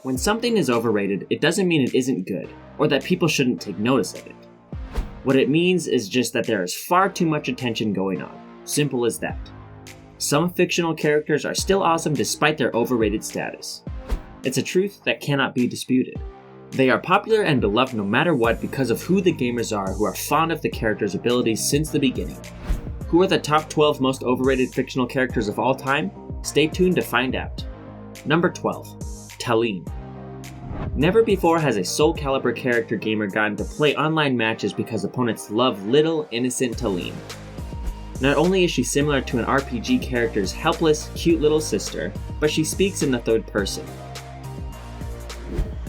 When something is overrated, it doesn't mean it isn't good, or that people shouldn't take notice of it. What it means is just that there is far too much attention going on. Simple as that. Some fictional characters are still awesome despite their overrated status. It's a truth that cannot be disputed. They are popular and beloved no matter what because of who the gamers are who are fond of the character's abilities since the beginning. Who are the top 12 most overrated fictional characters of all time? Stay tuned to find out. Number 12. TALIM. Never before has a Soul Calibur character gamer gotten to play online matches because opponents love little, innocent TALIM. Not only is she similar to an RPG character's helpless, cute little sister, but she speaks in the third person.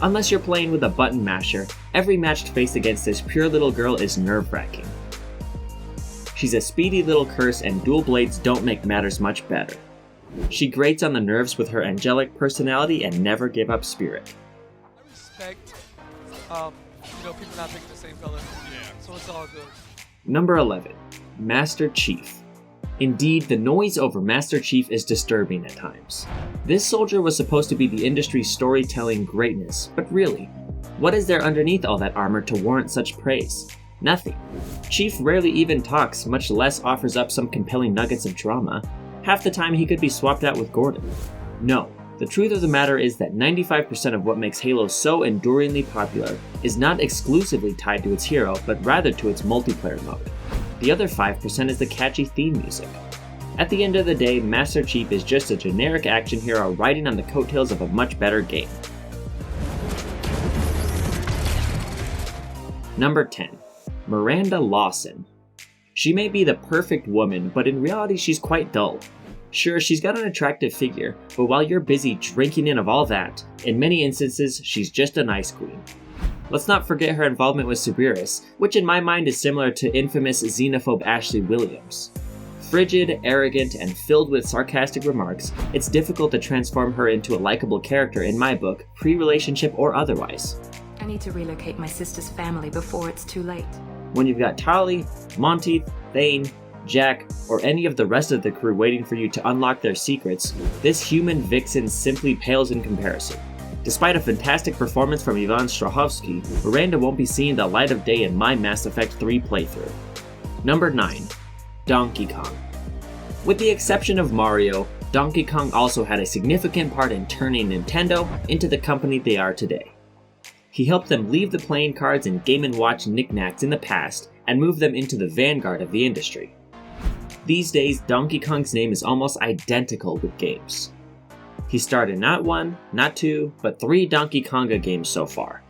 Unless you're playing with a button masher, every match faced against this pure little girl is nerve-wracking. She's a speedy little curse and dual blades don't make matters much better. She grates on the nerves with her angelic personality and never give up spirit. I respect, people not picking the same color. Yeah. So it's all good. Number 11. Master Chief. Indeed, the noise over Master Chief is disturbing at times. This soldier was supposed to be the industry's storytelling greatness, but really, what is there underneath all that armor to warrant such praise? Nothing. Chief rarely even talks, much less offers up some compelling nuggets of drama. Half the time he could be swapped out with Gordon. No, the truth of the matter is that 95% of what makes Halo so enduringly popular is not exclusively tied to its hero, but rather to its multiplayer mode. The other 5% is the catchy theme music. At the end of the day, Master Chief is just a generic action hero riding on the coattails of a much better game. Number 10. Miranda LAWSON. She may be the perfect woman, but in reality she's quite dull. Sure, she's got an attractive figure, but while you're busy drinking in of all that, in many instances she's just an ice queen. Let's not forget her involvement with Cerberus, which in my mind is similar to infamous xenophobe Ashley Williams. Frigid, arrogant, and filled with sarcastic remarks, it's difficult to transform her into a likable character in my book, pre-relationship or otherwise. I need to relocate my sister's family before it's too late. When you've got Tali, Monty, Thane, Jack, or any of the rest of the crew waiting for you to unlock their secrets, this human vixen simply pales in comparison. Despite a fantastic performance from Ivan Strahovski, Miranda won't be seeing the light of day in my Mass Effect 3 playthrough. Number 9. Donkey Kong. With the exception of Mario, Donkey Kong also had a significant part in turning Nintendo into the company they are today. He helped them leave the playing cards and Game & Watch knickknacks in the past and move them into the vanguard of the industry. These days, Donkey Kong's name is almost identical with games. He starred in not one, not two, but 3 Donkey Konga games so far.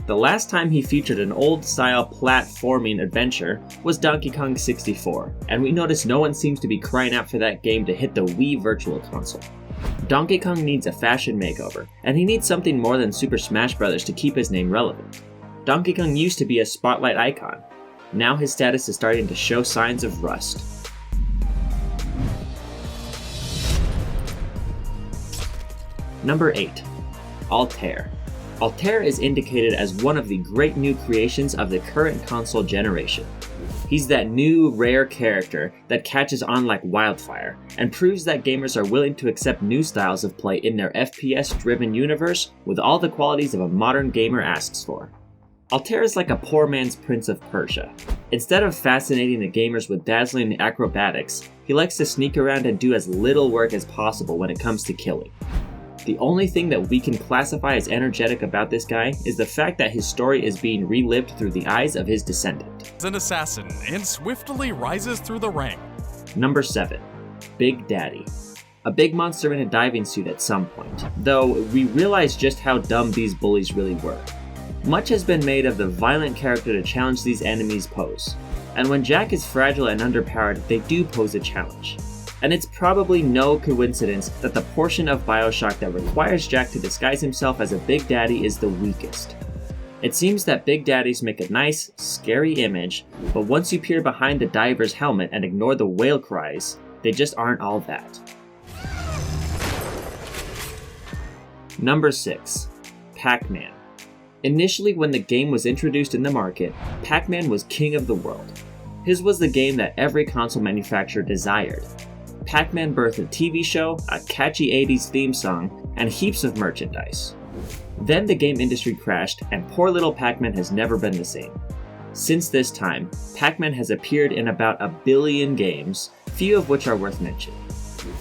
The last time he featured an old-style platforming adventure was Donkey Kong 64, and we notice no one seems to be crying out for that game to hit the Wii Virtual Console. Donkey Kong needs a fashion makeover, and he needs something more than Super Smash Bros. To keep his name relevant. Donkey Kong used to be a spotlight icon. Now his status is starting to show signs of rust. Number 8. ALTAIR. ALTAIR is indicated as one of the great new creations of the current console generation. He's that new, rare character that catches on like wildfire, and proves that gamers are willing to accept new styles of play in their FPS-driven universe with all the qualities of a modern gamer asks for. ALTAIR is like a poor man's Prince of Persia. Instead of fascinating the gamers with dazzling acrobatics, he likes to sneak around and do as little work as possible when it comes to killing. The only thing that we can classify as energetic about this guy is the fact that his story is being relived through the eyes of his descendant. An assassin and swiftly rises through the rank. Number 7. Big Daddy. A big monster in a diving suit at some point, though we realize just how dumb these bullies really were. Much has been made of the violent character to challenge these enemies pose, and when Jack is fragile and underpowered, they do pose a challenge. And it's probably no coincidence that the portion of BioShock that requires Jack to disguise himself as a Big Daddy is the weakest. It seems that Big Daddies make a nice, scary image, but once you peer behind the diver's helmet and ignore the whale cries, they just aren't all that. Number 6. Pac-Man. Initially, when the game was introduced in the market, Pac-Man was king of the world. His was the game that every console manufacturer desired. Pac-Man birthed a TV show, a catchy 80s theme song, and heaps of merchandise. Then the game industry crashed, and poor little Pac-Man has never been the same. Since this time, Pac-Man has appeared in about 1 billion games, few of which are worth mentioning.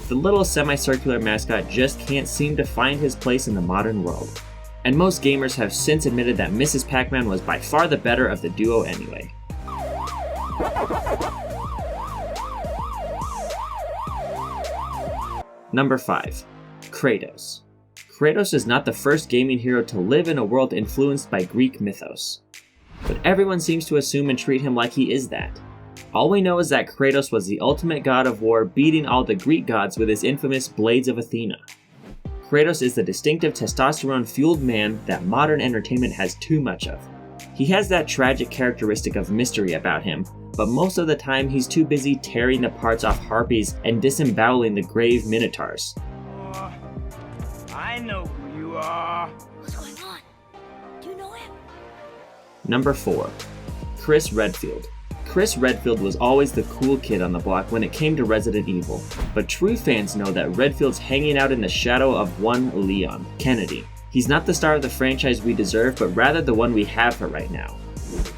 The little semicircular mascot just can't seem to find his place in the modern world. And most gamers have since admitted that Mrs. Pac-Man was by far the better of the duo anyway. Number 5. Kratos. Kratos is not the first gaming hero to live in a world influenced by Greek mythos. But everyone seems to assume and treat him like he is that. All we know is that Kratos was the ultimate god of war, beating all the Greek gods with his infamous Blades of Athena. Kratos is the distinctive testosterone-fueled man that modern entertainment has too much of. He has that tragic characteristic of mystery about him, but most of the time he's too busy tearing the parts off harpies and disemboweling the grave minotaurs. I know who you are. What's going on? Do you know him? Number 4. Chris Redfield. Chris Redfield was always the cool kid on the block when it came to Resident Evil, but true fans know that Redfield's hanging out in the shadow of one Leon Kennedy. He's not the star of the franchise we deserve, but rather the one we have for right now.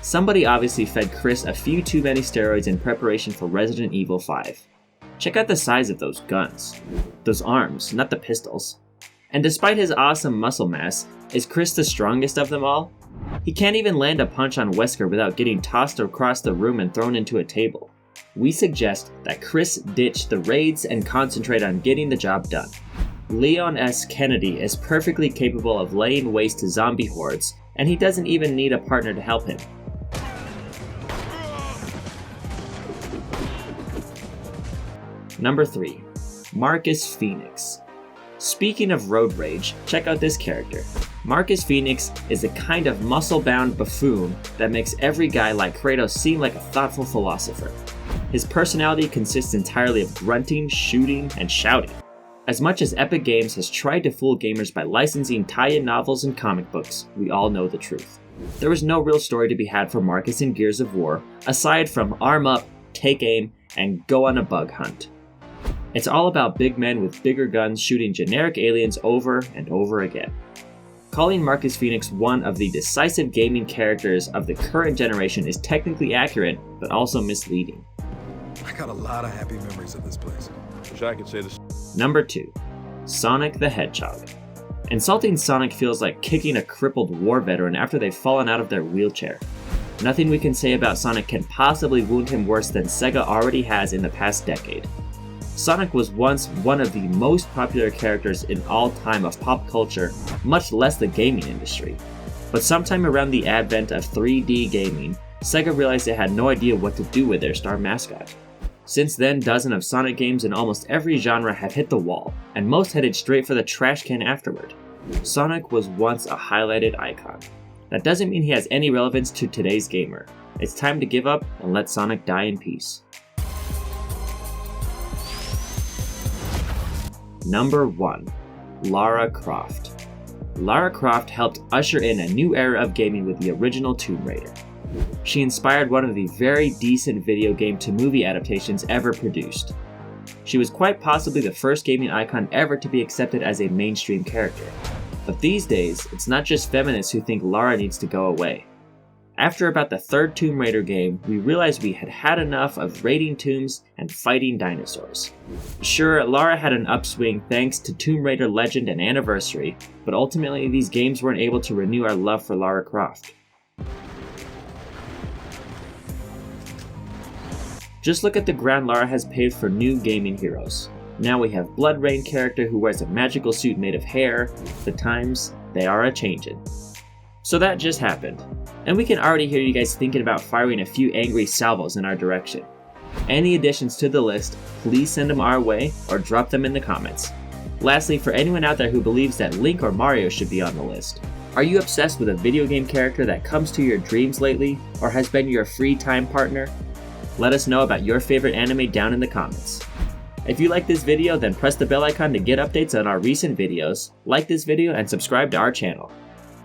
Somebody obviously fed Chris a few too many steroids in preparation for Resident Evil 5. Check out the size of those guns. Those arms, not the pistols. And despite his awesome muscle mass, is Chris the strongest of them all? He can't even land a punch on Wesker without getting tossed across the room and thrown into a table. We suggest that Chris ditch the raids and concentrate on getting the job done. Leon S. Kennedy is perfectly capable of laying waste to zombie hordes, and he doesn't even need a partner to help him. Number 3. Marcus Fenix. Speaking of road rage, check out this character. Marcus Fenix is a kind of muscle-bound buffoon that makes every guy like Kratos seem like a thoughtful philosopher. His personality consists entirely of grunting, shooting, and shouting. As much as Epic Games has tried to fool gamers by licensing tie-in novels and comic books, we all know the truth. There was no real story to be had for Marcus in Gears of War, aside from arm up, take aim, and go on a bug hunt. It's all about big men with bigger guns shooting generic aliens over and over again. Calling Marcus Fenix one of the decisive gaming characters of the current generation is technically accurate, but also misleading. I got a lot of happy memories of this place. Wish I could say this. Number 2. Sonic the Hedgehog. Insulting Sonic feels like kicking a crippled war veteran after they've fallen out of their wheelchair. Nothing we can say about Sonic can possibly wound him worse than Sega already has in the past decade. Sonic was once one of the most popular characters in all time of pop culture, much less the gaming industry. But sometime around the advent of 3D gaming, Sega realized they had no idea what to do with their star mascot. Since then, dozens of Sonic games in almost every genre have hit the wall, and most headed straight for the trash can afterward. Sonic was once a highlighted icon. That doesn't mean he has any relevance to today's gamer. It's time to give up and let Sonic die in peace. Number 1. Lara Croft. Lara Croft helped usher in a new era of gaming with the original Tomb Raider. She inspired one of the very decent video game to movie adaptations ever produced. She was quite possibly the first gaming icon ever to be accepted as a mainstream character. But these days, it's not just feminists who think Lara needs to go away. After about the third Tomb Raider game, we realized we had had enough of raiding tombs and fighting dinosaurs. Sure, Lara had an upswing thanks to Tomb Raider Legend and Anniversary, but ultimately these games weren't able to renew our love for Lara Croft. Just look at the ground Lara has paved for new gaming heroes. Now we have Blood Rain character who wears a magical suit made of hair. The times, they are a-changin'. So that just happened, and we can already hear you guys thinking about firing a few angry salvos in our direction. Any additions to the list, please send them our way or drop them in the comments. Lastly, for anyone out there who believes that Link or Mario should be on the list, are you obsessed with a video game character that comes to your dreams lately, or has been your free time partner? Let us know about your favorite anime down in the comments. If you like this video, then press the bell icon to get updates on our recent videos, like this video, and subscribe to our channel.